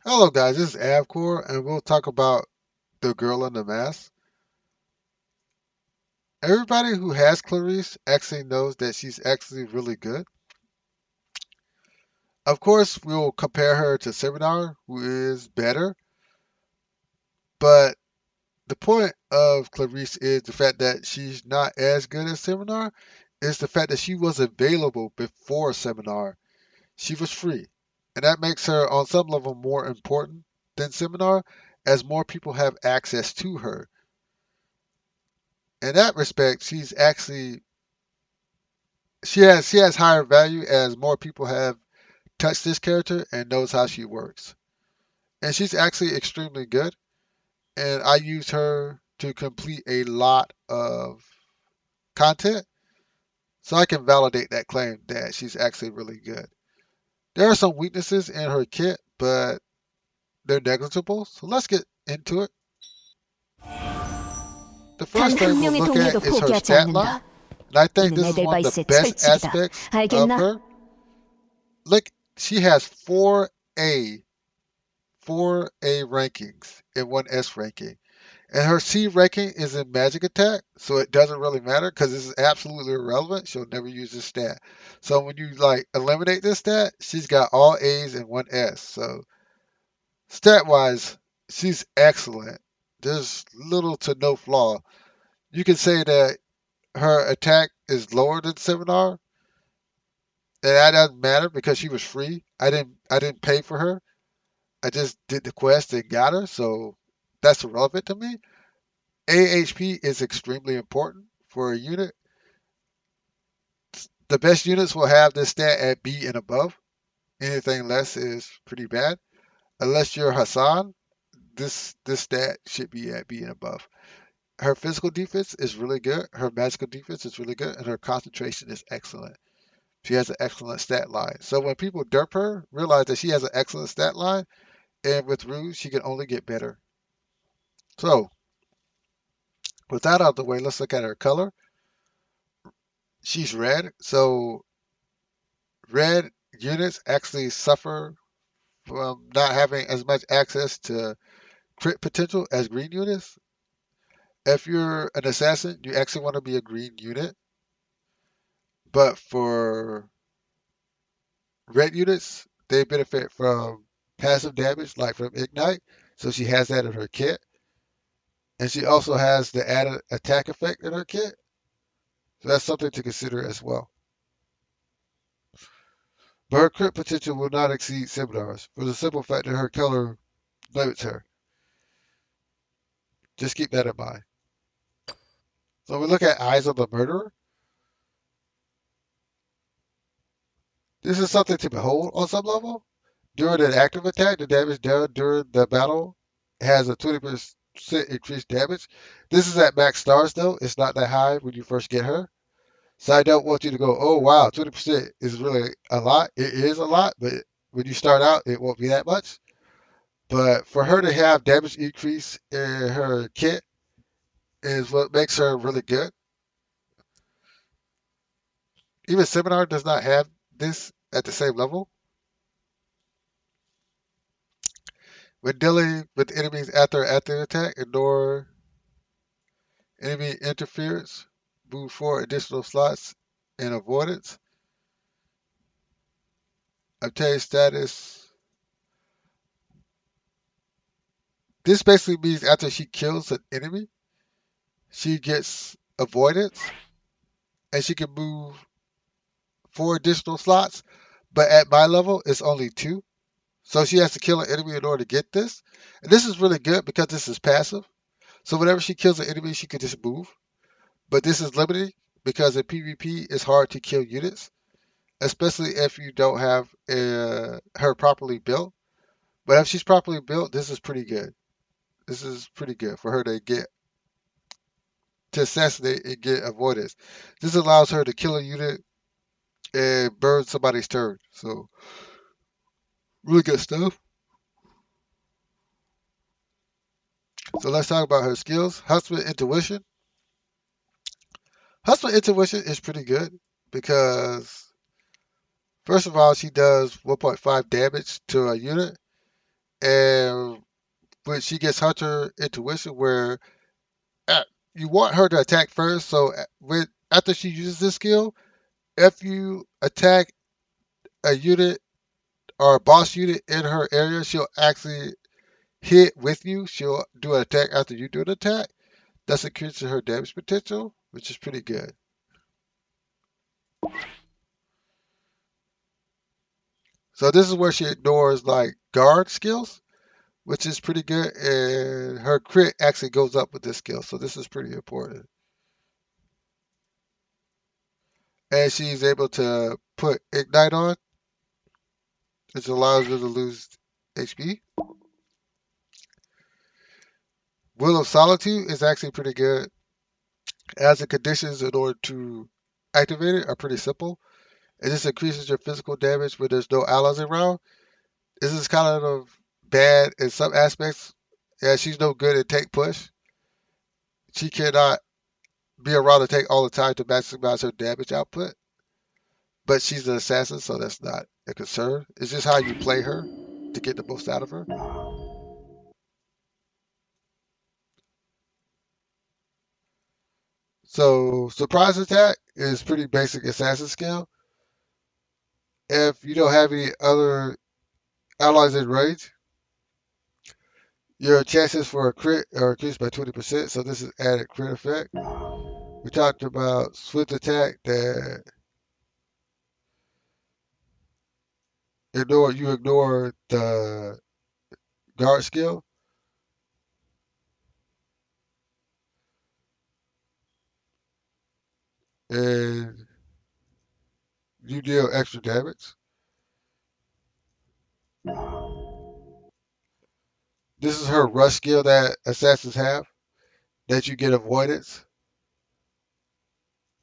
Hello guys, this is Avcoor and we'll talk about the girl in the mask. Everybody who has Clarice actually knows that she's actually really good. Of course, we'll compare her to Seminar, who is better, but the point of Clarice is the fact that she's not as good as Seminar, is the fact that she was available before Seminar. She was free. And that makes her on some level more important than Seminar as more people have access to her. In that respect, she has higher value as more people have touched this character and knows how she works. And she's actually extremely good. And I used her to complete a lot of content, so I can validate that claim that she's actually really good. There are some weaknesses in her kit, but they're negligible. So let's get into it. The 단 first thing 한 we'll 명의 look at 동료도 is her 포기하지 stat line. 않는다. And I think 이는 this is one of the 에델바이스의 best 철칙이다. aspects of 알겠나? her. Look, she has 4A 4A rankings and 1S ranking. And her C ranking is in magic attack, so it doesn't really matter because this is absolutely irrelevant. She'll never use this stat. So when you like eliminate this stat, she's got all A's and 1S. So stat wise, she's excellent. There's little to no flaw. You can say that her attack is lower than 7R, and that doesn't matter because she was free. I didn't pay for her. I just did the quest and got her, so that's irrelevant to me. AHP is extremely important for a unit. The best units will have this stat at B and above. Anything less is pretty bad. Unless you're Hassan, this stat should be at B and above. Her physical defense is really good. Her magical defense is really good, and her concentration is excellent. She has an excellent stat line. So when people derp her, realize that she has an excellent stat line, and with Rouge, she can only get better. So with that out of the way, let's look at her color. She's red, so red units actually suffer from not having as much access to crit potential as green units. If you're an assassin, you actually want to be a green unit, but for red units, they benefit from passive damage, like from Ignite. So she has that in her kit. And she also has the added attack effect in her kit. So that's something to consider as well. But her crit potential will not exceed Seminar's for the simple fact that her color limits her. Just keep that in mind. So we look at Eyes of the Murderer. This is something to behold on some level. During an active attack, the damage done during the battle has a 20% increased damage. This is at max stars though. It's not that high when you first get her. So I don't want you to go, oh wow, 20% is really a lot. It is a lot, but when you start out, it won't be that much. But for her to have damage increase in her kit is what makes her really good. Even Seminar does not have this at the same level. When dealing with enemies after attack, ignore enemy interference, move 4 additional slots in avoidance, obtain status. This basically means after she kills an enemy, she gets avoidance and she can move 4 additional slots. But at my level, it's only 2. So she has to kill an enemy in order to get this. And this is really good because this is passive. So whenever she kills an enemy, she can just move. But this is limited because in PvP, it's hard to kill units, especially if you don't have her properly built. But if she's properly built, this is pretty good. This is pretty good for her to assassinate and get avoidance. This allows her to kill a unit and burn somebody's turn. So really good stuff. So let's talk about her skills. Husband intuition. Husband intuition is pretty good because first of all, she does 1.5 damage to a unit, and but she gets Hunter intuition where you want her to attack first. So after she uses this skill, if you attack a unit or a boss unit in her area, she'll actually hit with you. She'll do an attack after you do an attack. That's increases her damage potential, which is pretty good. So this is where she ignores like guard skills, which is pretty good, and her crit actually goes up with this skill. So this is pretty important. And she's able to put ignite on, which allows her to lose HP. Will of Solitude is actually pretty good, as the conditions in order to activate it are pretty simple. It just increases your physical damage when there's no allies around. This is kind of bad in some aspects. Yeah, she's no good at take push. She cannot be around to take all the time to maximize her damage output. But she's an assassin, so that's not a concern. It's just how you play her to get the most out of her. So surprise attack is pretty basic assassin skill. If you don't have any other allies in range, your chances for a crit are increased by 20%. So this is added crit effect. We talked about swift attack that ignore the guard skill, and you deal extra damage. This is her rush skill that assassins have, that you get avoidance,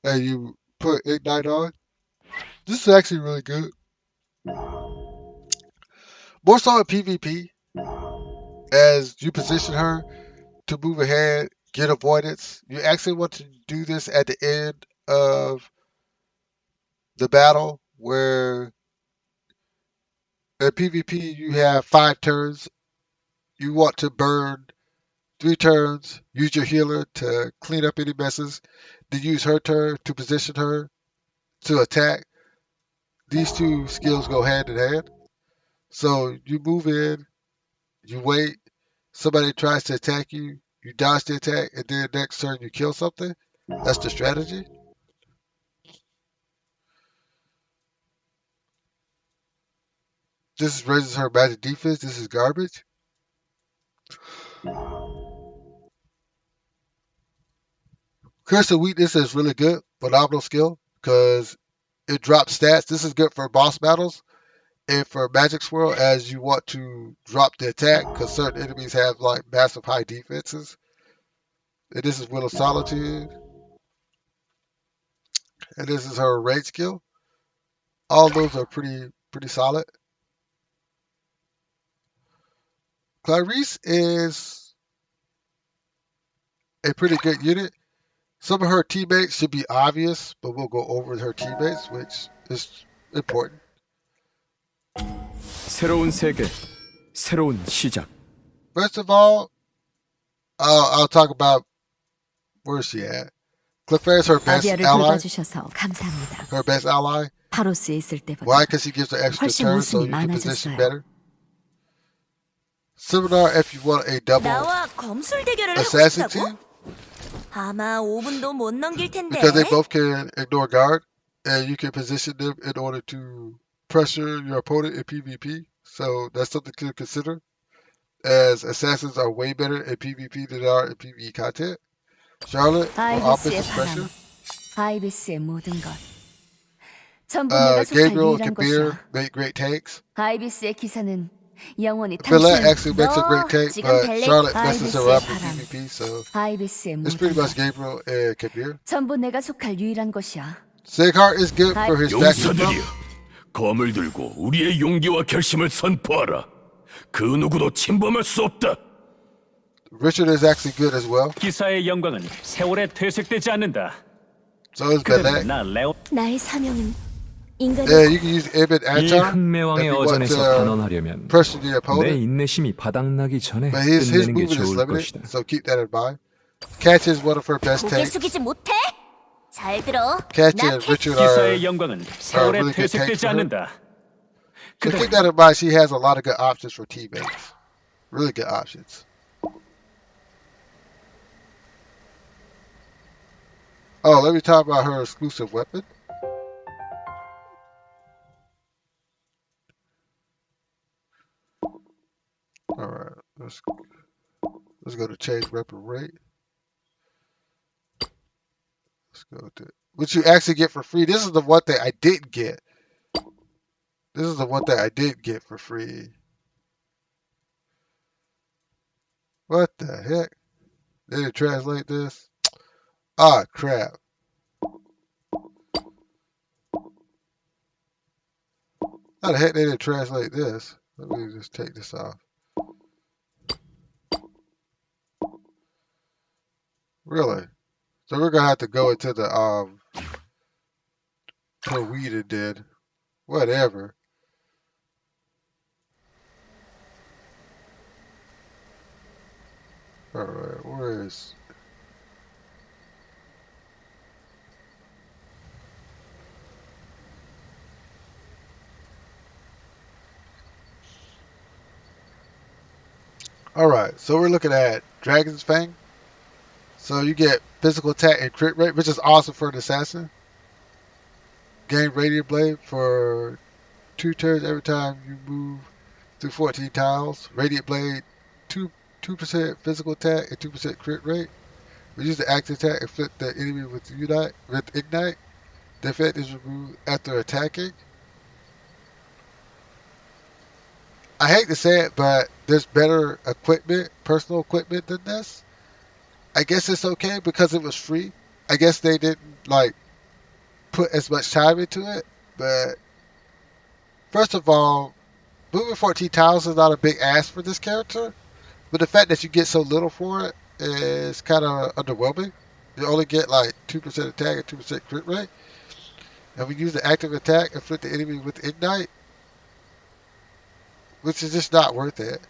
and you put ignite on. This is actually really good. More so in PvP, as you position her to move ahead, get avoidance. You actually want to do this at the end of the battle, where in PvP you have 5 turns. You want to burn 3 turns, use your healer to clean up any messes, then use her turn to position her to attack. These two skills go hand in hand. So you move in, you wait, somebody tries to attack you, you dodge the attack, and then next turn you kill something. That's the strategy. This raises her magic defense. This is garbage. Curse of Weakness is really good. Phenomenal skill because it drops stats. This is good for boss battles and for Magic Swirl as you want to drop the attack because certain enemies have like massive high defenses. And this is Will of Solitude. And this is her raid skill. All of those are pretty solid. Clarice is a pretty good unit. Some of her teammates should be obvious, but we'll go over her teammates, which is important. 새로운 세계, 새로운 시작. First of all, I'll talk about where's she at. Clefaire's her best 아비아를 ally. 돌봐주셔서 감사합니다. Her best ally. 파로스에 있을 때보다 Why? Because she gives her extra 훨씬 turn, so 웃음이 you can position 많아졌어요. better. Similar if you want a double 나와 검술 대결을 하고 assassin 싶다고? team, 아마 5분도 못 넘길 텐데. because they both can ignore guard, and you can position them in order to pressure your opponent in PvP. So that's something to consider, as assassins are way better in PvP than they are in PvE content. Charlotte for 아이비스의 offensive 바람, pressure. 아이비스의 모든 것. 전부 내가 속할 Gabriel 유일한 and Kabir 것이야. make great tanks. 아이비스의 기사는 영원히 Villette 당신을 actually makes a great tank, 지금 but 벨레- Charlotte messes her 아이비스의 up in 바람, PvP, so 아이비스의 it's 모든 pretty 것. much Gabriel and Kabir. 전부 내가 속할 유일한 것이야. Sighart is good for his vacuum 용사들이여, pump. 검을 들고 우리의 용기와 결심을 선포하라. 그 누구도 침범할 수 없다. Richard is actually good as well. 기사의 영광은 세월에 퇴색되지 않는다. So is 그대로 Belek. 나 레오 나의 사명은 인간이 Yeah, you can use Ibn 이 Achar if 흑매왕의 you want 어전에서 to 단언하려면 person the 내 opponent, 인내심이 바닥나기 전에 but his 끝내는 게 movement is 좋을 limited, 것이다. so keep that in mind. Catch is one of her best 고개 tanks. 숙이지 못해? 잘 들어. Catch 나 and 캐... Richard 기사의 영광은 are 세월에 really good tanks 퇴색되지 for her. 않는다. So keep that in mind. She has a lot of good options for teammates. Really good options. Oh, let me talk about her exclusive weapon. All right, let's go to change weapon rate. Let's go to what you actually get for free. This is the one thing I didn't get. This is the one thing I did get for free. What the heck? They didn't translate this? Ah, crap. How the heck they didn't translate this? Let me just take this off. Really? So we're gonna have to go into the per weed it did. Whatever. Alright, where is Alright, so we're looking at Dragon's Fang. So you get physical attack and crit rate, which is awesome for an assassin. Gain Radiant Blade for 2 turns every time you move through 14 tiles. Radiant Blade, 2% physical attack and 2% crit rate. We use the active attack and flip the enemy with Ignite. The effect is removed after attacking. I hate to say it, but there's better equipment, personal equipment than this. I guess it's okay because it was free. I guess they didn't like put as much time into it. But first of all, moving 14 tiles is not a big ask for this character. But the fact that you get so little for it is kind of underwhelming. You only get like 2% attack and 2% crit rate. And we use the active attack and flip the enemy with Ignite, which is just not worth it.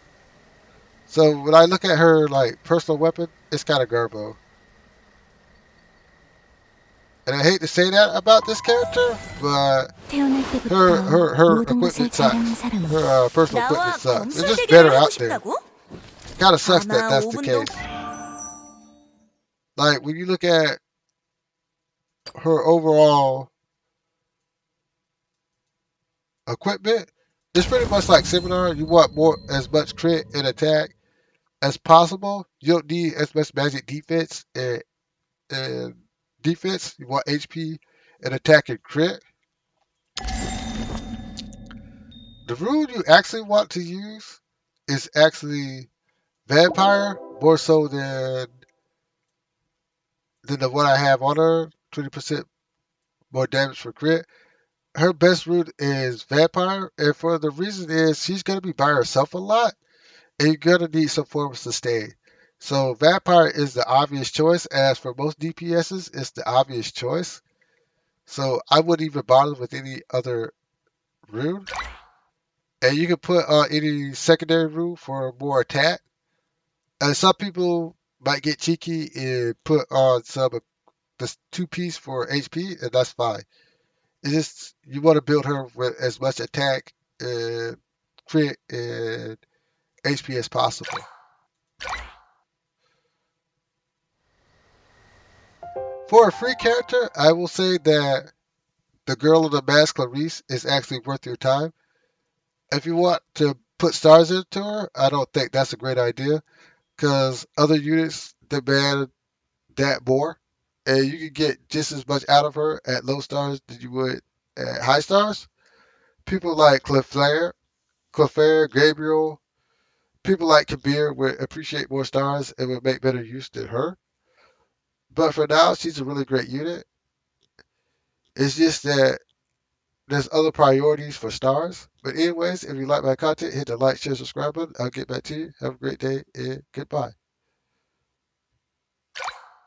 So when I look at her like personal weapon, it's kind of garbo. And I hate to say that about this character, but 태어날 her 모든 것을 equipment 잘하는 sucks. 사람은 Her personal equipment 나와 sucks. It's 검술 just 대결을 better 하고 out there. 싶다고? Kind of sucks that 아마 that's the 5분도 case. Like when you look at her overall equipment, it's pretty much like similar. You want more as much crit and attack as possible. You don't need as much magic defense and defense. You want HP and attack and crit. The rune you actually want to use is actually vampire more so than the one I have on her. 20% more damage for crit. Her best rune is vampire, and for the reason is she's gonna be by herself a lot, and you're gonna need some form of sustain. So vampire is the obvious choice. As for most DPSs, it's the obvious choice. So I wouldn't even bother with any other rune. And you can put any secondary rune for more attack. And some people might get cheeky and put on some of the 2 piece for HP, and that's fine. It's just you want to build her with as much attack and crit and HP as possible. For a free character, I will say that the Girl of the Mask Clarice is actually worth your time. If you want to put stars into her, I don't think that's a great idea because other units demand that more, and you can get just as much out of her at low stars than you would at high stars. People like Clefairy, Gabriel, people like Kabir would appreciate more stars and would make better use than her. But for now, she's a really great unit. It's just that there's other priorities for stars. But anyways, if you like my content, hit the like, share, subscribe button. I'll get back to you. Have a great day and goodbye.